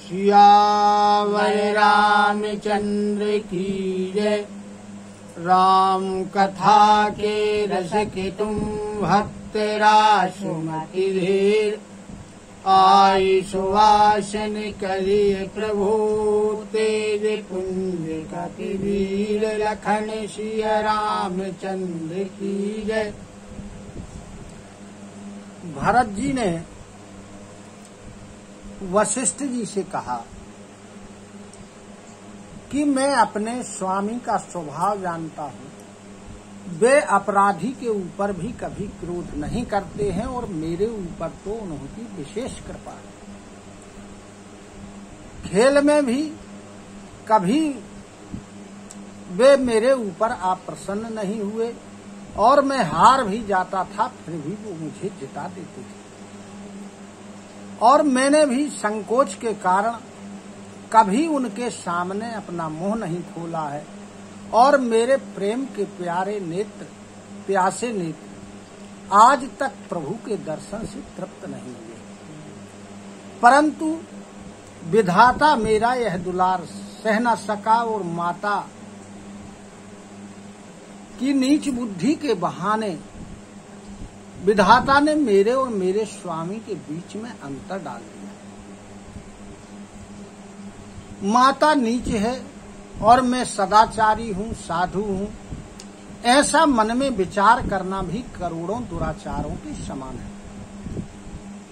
सियावर रामचंद्र की जय। राम कथा के रस के तुम भक्त रासुमति धीर। आई सुवासन करिय प्रभु तेज पुंज कपिवीर। लखन सिया रामचंद्र की जय। भरत जी ने वशिष्ठ जी से कहा कि मैं अपने स्वामी का स्वभाव जानता हूँ। वे अपराधी के ऊपर भी कभी क्रोध नहीं करते हैं और मेरे ऊपर तो उनकी विशेष कृपा है। खेल में भी कभी वे मेरे ऊपर अप्रसन्न नहीं हुए और मैं हार भी जाता था फिर भी वो मुझे जिता देते थे। और मैंने भी संकोच के कारण कभी उनके सामने अपना मुंह नहीं खोला है और मेरे प्रेम के प्यासे नेत्र आज तक प्रभु के दर्शन से तृप्त नहीं हुए। परंतु विधाता मेरा यह दुलार सह न सका और माता की नीच बुद्धि के बहाने विधाता ने मेरे और मेरे स्वामी के बीच में अंतर डाल दिया। माता नीच है और मैं सदाचारी हूँ, साधु हूँ, ऐसा मन में विचार करना भी करोड़ों दुराचारों के समान है।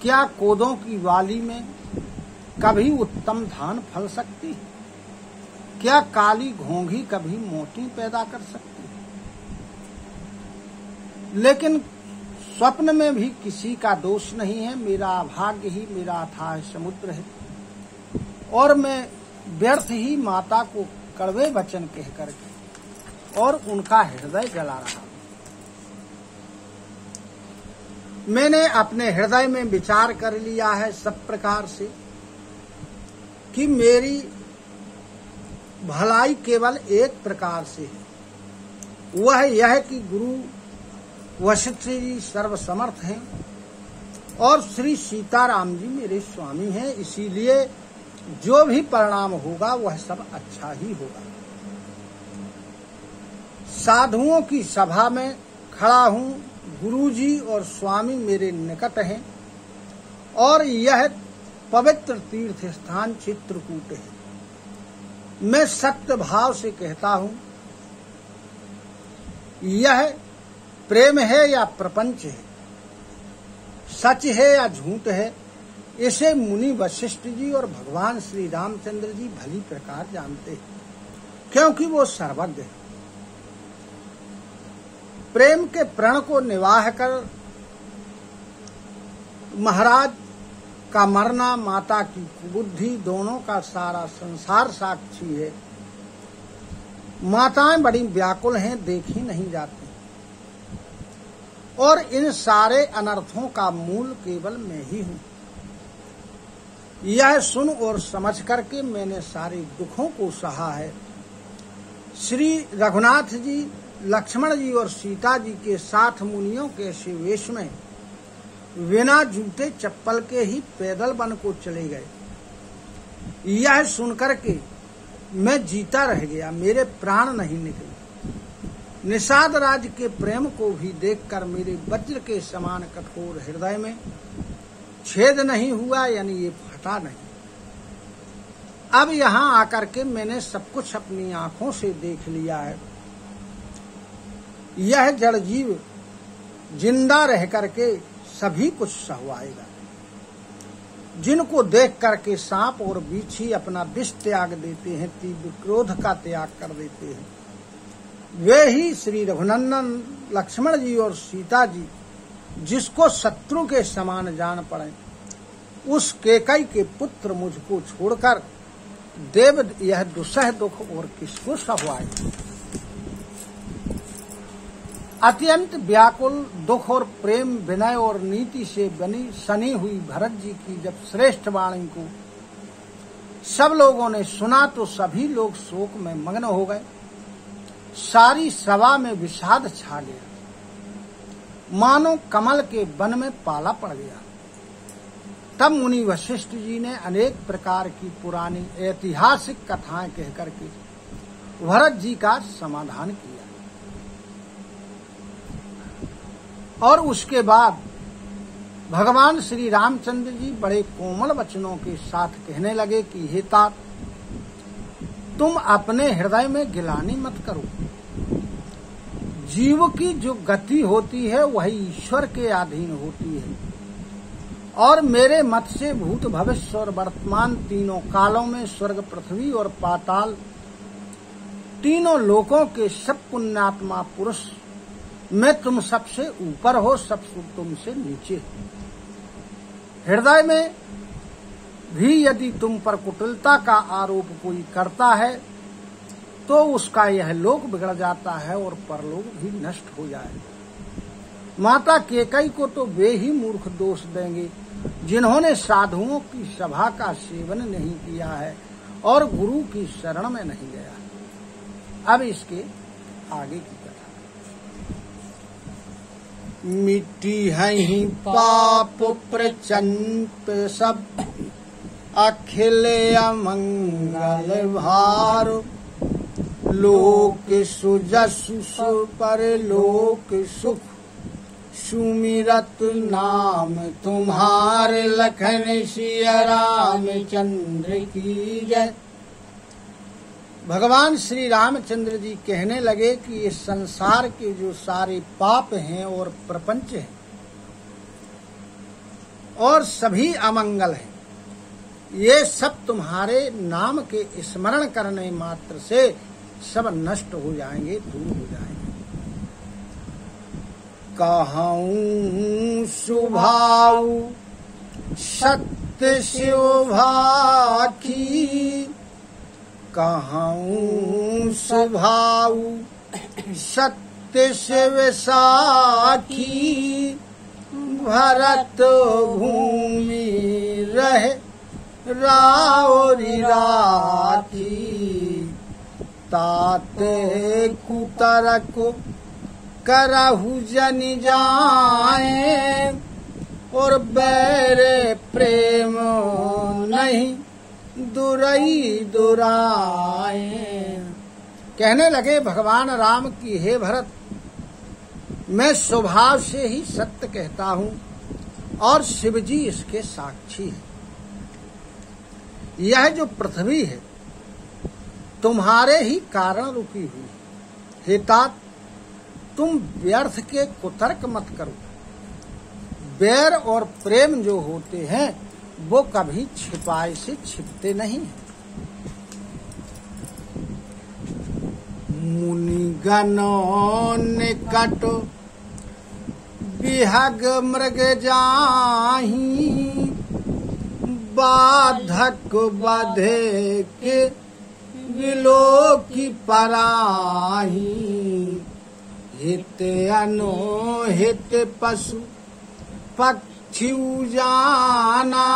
क्या कोदों की वाली में कभी उत्तम धान फल सकती है? क्या काली घोंघी कभी मोती पैदा कर सकती है? लेकिन स्वप्न में भी किसी का दोष नहीं है। मेरा अभाग्य ही मेरा अथाह समुद्र है और मैं व्यर्थ ही माता को कड़वे वचन कह करके और उनका हृदय जला रहा हूं। मैंने अपने हृदय में विचार कर लिया है सब प्रकार से कि मेरी भलाई केवल एक प्रकार से है, वह यह कि गुरु वशिष्ठ जी सर्वसमर्थ हैं और श्री सीताराम जी मेरे स्वामी हैं। इसीलिए जो भी परिणाम होगा वह सब अच्छा ही होगा। साधुओं की सभा में खड़ा हूँ, गुरुजी और स्वामी मेरे निकट हैं और यह पवित्र तीर्थ स्थान चित्रकूट है। मैं सत्य भाव से कहता हूँ, यह प्रेम है या प्रपंच है, सच है या झूठ है, इसे मुनि वशिष्ठ जी और भगवान श्री रामचंद्र जी भली प्रकार जानते हैं, क्योंकि वो सर्वज्ञ है। प्रेम के प्रण को निवाह कर महाराज का मरना, माता की कुबुद्धि, दोनों का सारा संसार साक्षी है। माताएं बड़ी व्याकुल हैं, देखी नहीं जाती और इन सारे अनर्थों का मूल केवल मैं ही हूँ। यह सुन और समझ करके मैंने सारे दुखों को सहा है। श्री रघुनाथ जी, लक्ष्मण जी और सीता जी के साथ मुनियों के वेश में बिना जूते चप्पल के ही पैदल वन को चले गए। यह सुनकर के मैं जीता रह गया, मेरे प्राण नहीं निकले। निषाद राज के प्रेम को भी देखकर मेरे वज्र के समान कठोर हृदय में छेद नहीं हुआ, यानी ये फटा नहीं। अब यहाँ आकर के मैंने सब कुछ अपनी आंखों से देख लिया है। यह जड़ जीव जिंदा रह करके सभी कुछ सहवाएगा। जिनको देख करके सांप और बीछी अपना विष त्याग देते हैं, तीव्र क्रोध का त्याग कर देते हैं, वे ही श्री रघुनंदन लक्ष्मण जी और सीता जी, जिसको शत्रु के समान जान पड़े, उस केकई के पुत्र मुझको छोड़कर देव यह दुसह दुख और किसको सहवाए। अत्यंत व्याकुल दुख और प्रेम, विनय और नीति से बनी सनी हुई भरत जी की जब श्रेष्ठ वाणी को सब लोगों ने सुना तो सभी लोग शोक में मग्न हो गए। सारी सभा में विषाद छा गया, मानो कमल के वन में पाला पड़ गया। तब मुनि वशिष्ठ जी ने अनेक प्रकार की पुरानी ऐतिहासिक कथाएं कहकर के भरत जी का समाधान किया। और उसके बाद भगवान श्री रामचंद्र जी बड़े कोमल वचनों के साथ कहने लगे कि हे तात, तुम अपने हृदय में गिलानी मत करो। जीव की जो गति होती है वही ईश्वर के अधीन होती है, और मेरे मत से भूत भविष्य और वर्तमान तीनों कालों में स्वर्ग, पृथ्वी और पाताल तीनों लोकों के सब पुण्यात्मा पुरुष में तुम सबसे ऊपर हो, सब तुमसे नीचे। हृदय में भी यदि तुम पर कुटिलता का आरोप कोई करता है तो उसका यह लोक बिगड़ जाता है और परलोक भी नष्ट हो जाए। माता कैकेयी को तो वे ही मूर्ख दोष देंगे जिन्होंने साधुओं की सभा का सेवन नहीं किया है और गुरु की शरण में नहीं गया। अब इसके आगे की कथा। मिट्टी है पाप प्रचंड सब, अखिल अमंगल भार, लोक सुजसु पर लोक सुख, सुमिरत नाम तुम्हारे लखन सिया रामचंद्र की जय। भगवान श्री रामचंद्र जी कहने लगे कि इस संसार के जो सारे पाप हैं और प्रपंच हैं और सभी अमंगल हैं, ये सब तुम्हारे नाम के स्मरण करने मात्र से सब नष्ट हो जाएंगे, दूर हो जाएंगे। कहूँ सुभाव सत्य शोभा की, कहूँ सुभाव सत्य शिव साखी, भरत भूमि रहे रावरी राखी, ताते कुतरक करहु जन जाए, और बैरे प्रेम नहीं दुरई दुराए। कहने लगे भगवान राम की हे भरत, मैं स्वभाव से ही सत्य कहता हूँ और शिव जी इसके साक्षी है। यह जो पृथ्वी है तुम्हारे ही कारण रुकी हुई। हे तात, तुम व्यर्थ के कुतर्क मत करो। बैर और प्रेम जो होते हैं वो कभी छिपाए से छिपते नहीं हैं। मुनिगणों निकट विहग मृग जाही, बाधक बधे के विलोकी पराही, हित अनोहित पशु पक्षी जाना,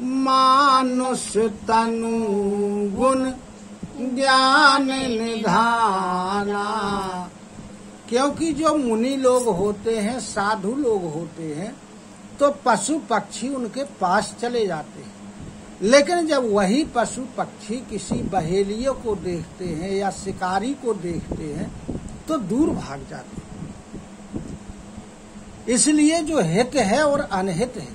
मानुष तनु गुण ज्ञान निधाना। क्योंकि जो मुनि लोग होते हैं, साधु लोग होते हैं, तो पशु पक्षी उनके पास चले जाते हैं, लेकिन जब वही पशु पक्षी किसी बहेलियों को देखते हैं या शिकारी को देखते हैं तो दूर भाग जाते हैं। इसलिए जो हित है और अनहित है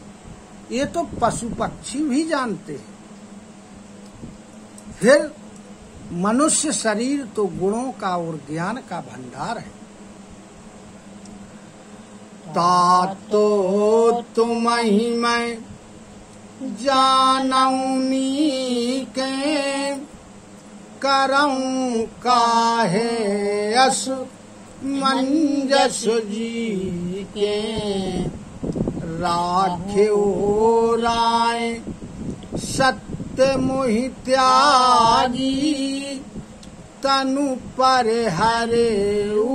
ये तो पशु पक्षी भी जानते हैं। फिर मनुष्य शरीर तो गुणों का और ज्ञान का भंडार है। तातो तुम ही मैं जानौनी के, करऊं काहे अस मंजस जी के, राख्यो राय सत्य मोहि त्यागी, तनु पर हरेऊ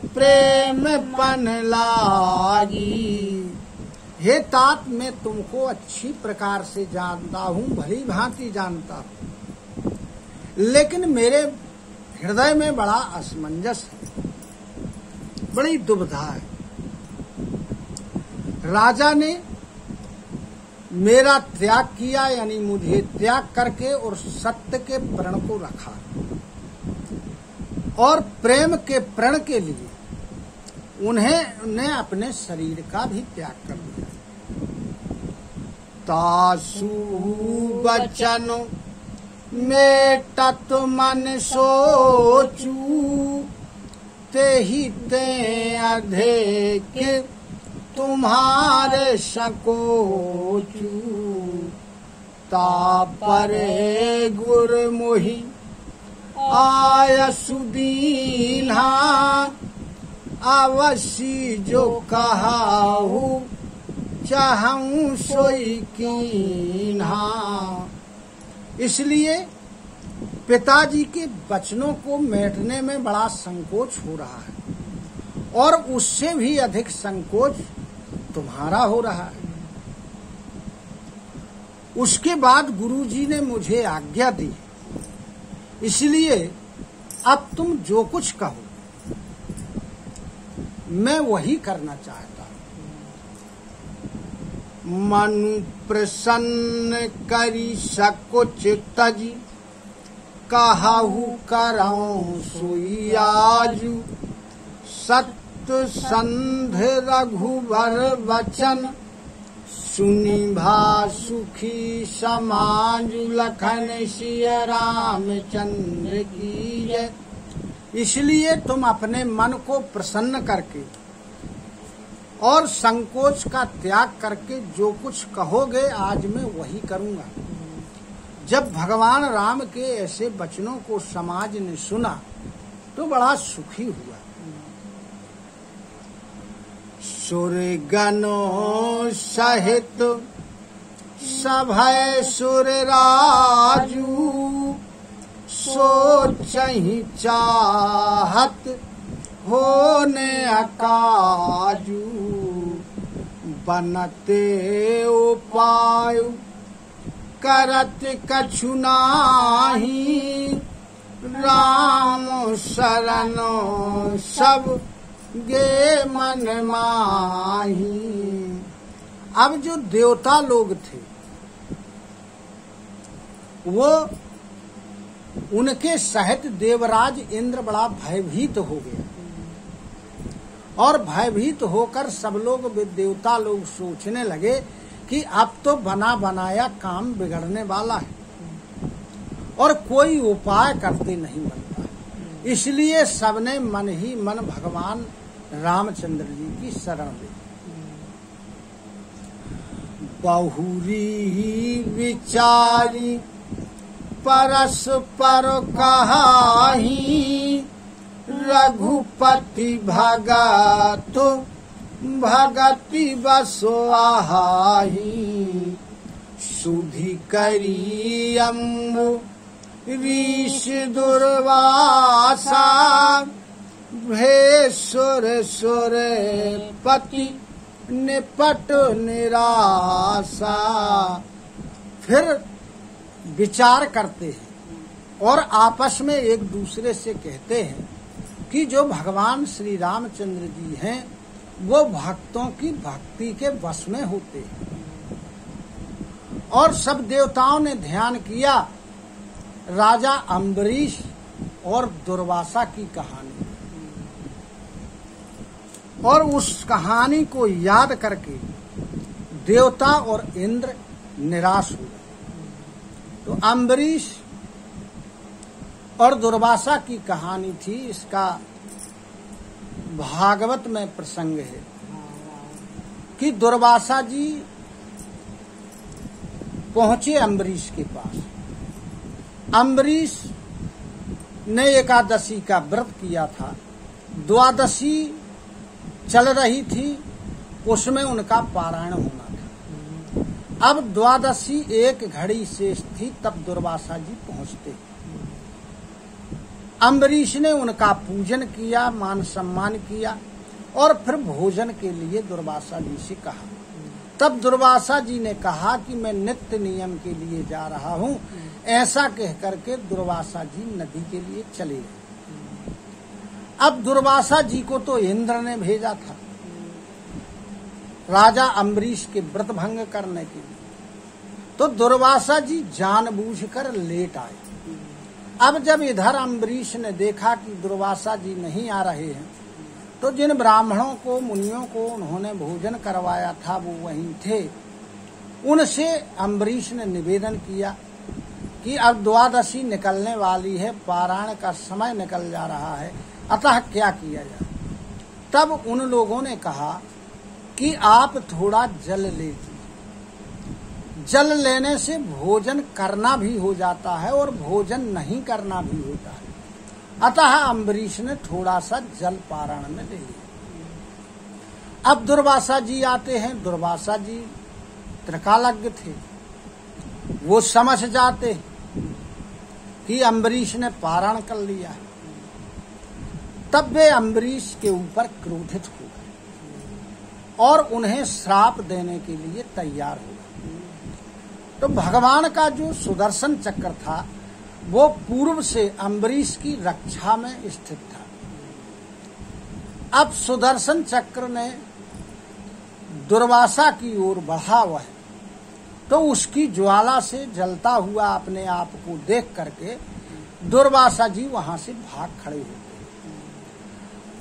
प्रेम पन लागी। हे तात, मैं तुमको अच्छी प्रकार से जानता हूँ, भली भांति जानता हूँ, लेकिन मेरे हृदय में बड़ा असमंजस है, बड़ी दुविधा है। राजा ने मेरा त्याग किया, यानी मुझे त्याग करके और सत्य के प्रण को रखा और प्रेम के प्रण के लिए उन्हें अपने शरीर का भी त्याग कर दिया। तासु बचन मेटत मन सोचू, तेहि ते अधिक तुम्हारे सकोचू। तापरे गुर मोहि आय सुदीन्हा, अवश्य जो कहाहू चाहूं सोई कीन्हा। इसलिए पिताजी के वचनों को मेटने में बड़ा संकोच हो रहा है और उससे भी अधिक संकोच तुम्हारा हो रहा है। उसके बाद गुरुजी ने मुझे आज्ञा दी, इसलिए अब तुम जो कुछ कहो मैं वही करना चाहता हूं। मनु प्रसन्न करी सकुच तजी, कहु करऊं सोई आजू। सत्य संध रघुबर वचन, सुनि भा सुखी समाज। लखन सिय रामचंद्र की जय। इसलिए तुम अपने मन को प्रसन्न करके और संकोच का त्याग करके जो कुछ कहोगे आज मैं वही करूंगा। जब भगवान राम के ऐसे वचनों को समाज ने सुना तो बड़ा सुखी हुआ। सुरगणों सहित सभय सुर राजू, सोचहि चाहत होने अकाजू। बनते उपाय करत कछु नाही, राम शरण सब गे मन माही। अब जो देवता लोग थे वो उनके सहित देवराज इंद्र बड़ा भयभीत हो गया और भयभीत होकर सब लोग देवता लोग सोचने लगे कि अब तो बना बनाया काम बिगड़ने वाला है और कोई उपाय करते नहीं बनता। इसलिए सबने मन ही मन भगवान रामचंद्र जी की शरण ली। बहुरी विचारी परस्पर कहाही, रघुपति भगत भगति बसो आहाही। सुधि करी अम्बु ऋष दुर्वासा, भेसुर सुर पति निपट निराशा। फिर विचार करते हैं और आपस में एक दूसरे से कहते हैं कि जो भगवान श्री रामचंद्र जी हैं वो भक्तों की भक्ति के वश में होते हैं। और सब देवताओं ने ध्यान किया राजा अम्बरीश और दुर्वासा की कहानी, और उस कहानी को याद करके देवता और इंद्र निराश हुए। तो अम्बरीश और दुर्वासा की कहानी थी। इसका भागवत में प्रसंग है कि दुर्वासा जी पहुंचे अम्बरीश के पास। अम्बरीश ने एकादशी का व्रत किया था, द्वादशी चल रही थी, उसमें उनका पारायण होना था। अब द्वादशी एक घड़ी शेष थी, तब दुर्वासा जी पहुंचते। अम्बरीश ने उनका पूजन किया, मान सम्मान किया और फिर भोजन के लिए दुर्वासा जी से कहा। तब दुर्वासा जी ने कहा कि मैं नित्य नियम के लिए जा रहा हूँ। ऐसा कह करके दुर्वासा जी नदी के लिए चले गए। अब दुर्वासा जी को तो इंद्र ने भेजा था राजा अम्बरीश के व्रत भंग करने के लिए, तो दुर्वासा जी जानबूझकर लेट आए। अब जब इधर अम्बरीश ने देखा कि दुर्वासा जी नहीं आ रहे हैं, तो जिन ब्राह्मणों को, मुनियों को उन्होंने भोजन करवाया था वो वहीं थे। उनसे अम्बरीश ने निवेदन किया कि अब द्वादशी निकलने वाली है, पारायण का समय निकल जा रहा है, अतः क्या किया जाए। तब उन लोगों ने कहा कि आप थोड़ा जल ले लीजिए। जल लेने से भोजन करना भी हो जाता है और भोजन नहीं करना भी होता है। अतः अम्बरीश ने थोड़ा सा जल पारायण में ले लिया। अब दुर्वासा जी आते हैं। दुर्वासा जी त्रिकालज्ञ थे, वो समझ जाते कि अम्बरीश ने पारायण कर लिया है। तब वे अम्बरीश के ऊपर क्रोधित हो गए और उन्हें श्राप देने के लिए तैयार हो गए। तो भगवान का जो सुदर्शन चक्र था वो पूर्व से अम्बरीश की रक्षा में स्थित था। अब सुदर्शन चक्र ने दुर्वासा की ओर बढ़ा हुआ है, तो उसकी ज्वाला से जलता हुआ अपने आप को देख करके दुर्वासा जी वहां से भाग खड़े हो गए।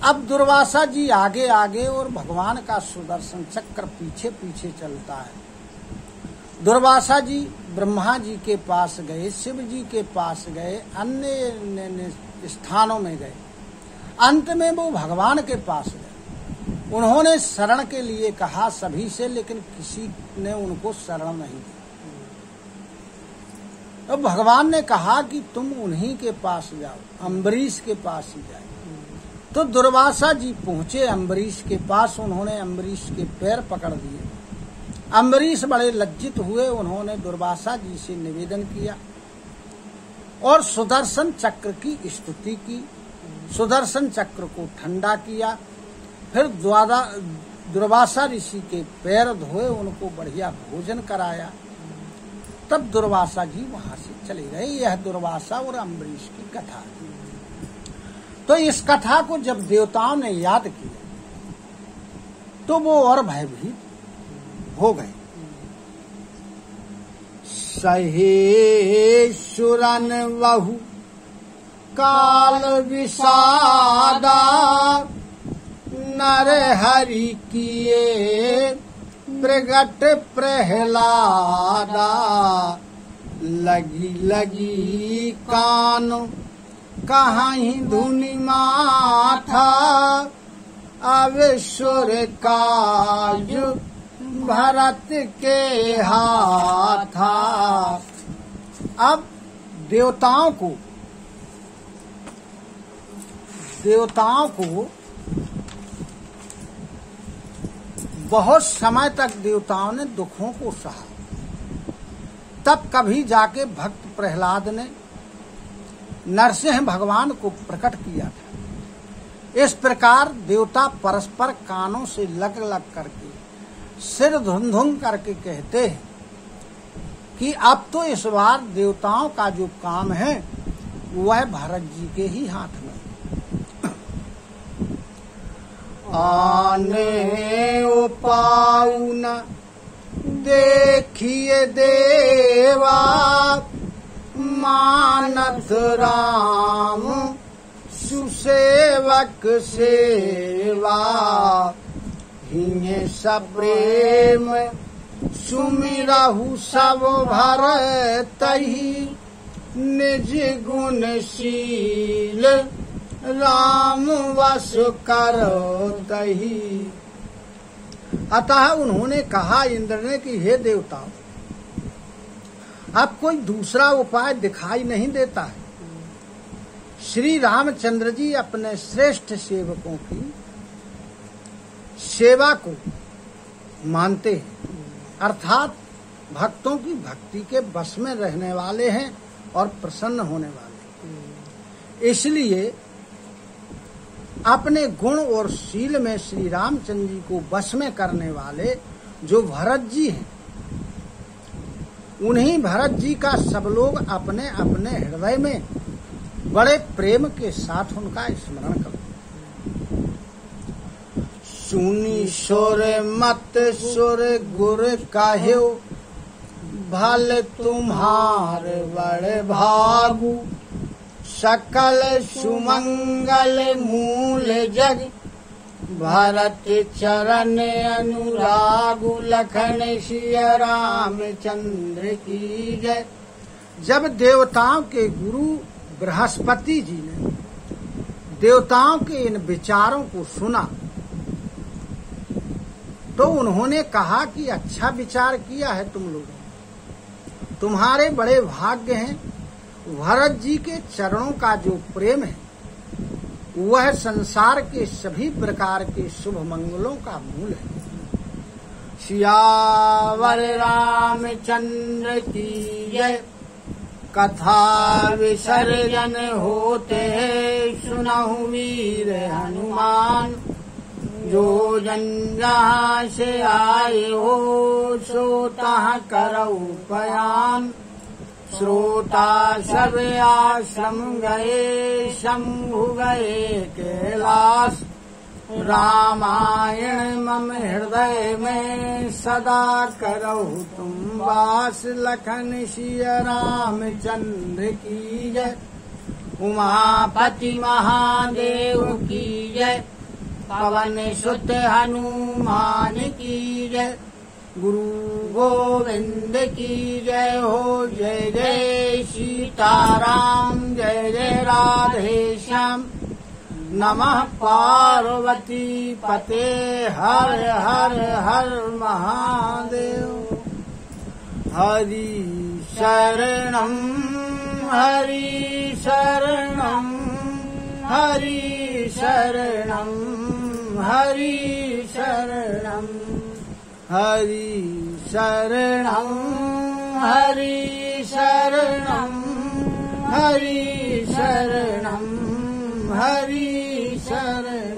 अब दुर्वासा जी आगे आगे और भगवान का सुदर्शन चक्र पीछे पीछे चलता है। दुर्वासा जी ब्रह्मा जी के पास गए, शिव जी के पास गए, अन्य स्थानों में गए। अंत में वो भगवान के पास गए। उन्होंने शरण के लिए कहा सभी से, लेकिन किसी ने उनको शरण नहीं दी। तो भगवान ने कहा कि तुम उन्हीं के पास जाओ, अम्बरीश के पास ही जाओ। तो दुर्वासा जी पहुंचे अम्बरीश के पास। उन्होंने अम्बरीश के पैर पकड़ दिए। अम्बरीश बड़े लज्जित हुए। उन्होंने दुर्वासा जी से निवेदन किया और सुदर्शन चक्र की स्तुति की, सुदर्शन चक्र को ठंडा किया। फिर दुर्वासा ऋषि के पैर धोए, उनको बढ़िया भोजन कराया। तब दुर्वासा जी वहां से चले गए। यह दुर्वासा और अम्बरीश की कथा है। तो इस कथा को जब देवताओं ने याद किया तो वो और भयभीत हो गए। सहे सुरन वहु काल विषादा, नर हरि किए प्रगट प्रहलादा। लगी लगी कान कहीं धुनि माथा, अब सुर काज भरत के हाथा। अब देवताओं को बहुत समय तक देवताओं ने दुखों को सहा। तब कभी जाके भक्त प्रहलाद ने नरसिंह भगवान को प्रकट किया था। इस प्रकार देवता परस्पर कानों से लग लग करके, सिर धुन करके कहते हैं कि अब तो इस बार देवताओं का जो काम है वह भरत जी के ही हाथ में। आने उपाऊ न देखिए देवा, मानत राम सुसेवक सेवा। हिये सप्रेम सुमिरहु सब भरतहि, निज गुणशील राम वस करो तही। अतः उन्होंने कहा इंद्र ने कि हे देवताओं, अब कोई दूसरा उपाय दिखाई नहीं देता है। श्री रामचंद्र जी अपने श्रेष्ठ सेवकों की सेवा को मानते हैं, अर्थात भक्तों की भक्ति के बस में रहने वाले हैं और प्रसन्न होने वाले। इसलिए अपने गुण और शील में श्री रामचंद्र जी को बस में करने वाले जो भरत जी हैं, उन्हीं भरत जी का सब लोग अपने अपने हृदय में बड़े प्रेम के साथ उनका स्मरण करो। सुनी सुर मत सुर गुर काह्यो, भल तुम्हार बड़ भागु, सकल सुमंगल मूल जग, भरत चरण अनुरागु, लखन सिया रामचंद्र की जय। जब देवताओं के गुरु बृहस्पति जी ने देवताओं के इन विचारों को सुना तो उन्होंने कहा कि अच्छा विचार किया है तुम लोगों, तुम्हारे बड़े भाग्य हैं। भरत जी के चरणों का जो प्रेम है वह संसार के सभी प्रकार के शुभ मंगलों का मूल है। सियावर रामचंद्र की जय। कथा विसर्जन होते सुनहु वीर हनुमान, जो जन जहाँ से आए हो सो तहाँ करऊ बयान। श्रोता सब आश्रम गए, शंभु गए कैलाश, रामायण मम हृदय में सदा करहु तुम वास। लखन सिया रामचंद्र की जय। उमापति महादेव की जय। पवन सुत हनुमान की जय। गुरु गोविंद की जय हो। जय जय सीताराम, जय जय राधे श्याम। नमः पार्वती पते, हर हर हर महादेव। हरि शरणं हरि शरणं, हरि शरणं हरि शरणं, हरि शरणं हरि शरणं, हरि शरणं हरि शरणं।